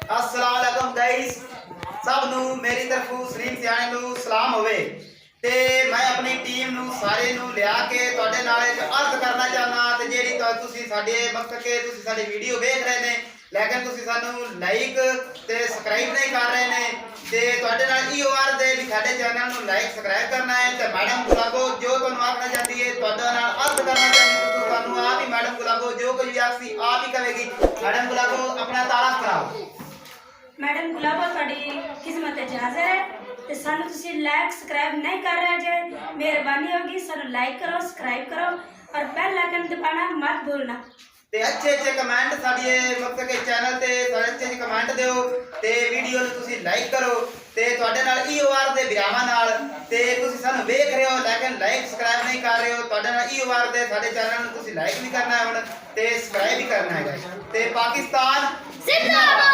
अस्सलाम वालेकुम गाइस, सब नू मेरी तरफों सलीम सियाने नू सलाम होवे। ते मैं अपनी टीम नू सारे नू लिया के तुहाडे नाल एक अर्ज करना चाहना ते जेहड़ी तुसी साडे मकसद के तुसी साडी वीडियो देख रहे ने लेकिन तुसी सानू लाइक ते सब्सक्राइब नहीं कर रहे ने ते तुहाडे नाल इहो अर्ज है कि साडे चैनल नू लाइक सब्सक्राइब करना है ते मैडम गुलाबो जो तुहानू आखना चाहती है तुहाडे नाल अर्ज करना चाहती है तो तुहानू आप ही मैडम गुलाबो जो कुछ भी आखसी आप ही कहेगी। मैडम गुलाबो अपना तारफ कराओ। मैडम गुलाबो थोड़ी खिदमत हाजिर है ते सानू तुसी लाइक सब्सक्राइब नहीं कर रहे जे मेहरबानी होगी सानू लाइक करो सब्सक्राइब करो और बेल आइकन दबाना मत भूलना ते अच्छे अच्छे कमेंट साडे मकसद के चैनल ते सारे अच्छे कमेंट दियो ते वीडियो नू तुसी लाइक करो ते तुहाडे नाल इहो वार दे विरावां नाल ते तुसी सानू देख रहे हो लेकिन लाइक सब्सक्राइब नहीं कर रहे हो तुहाडे नाल इहो वार दे साडे चैनल नू तुसी लाइक भी करना है हुण ते सब्सक्राइब भी करना है ते पाकिस्तान जिंदाबाद।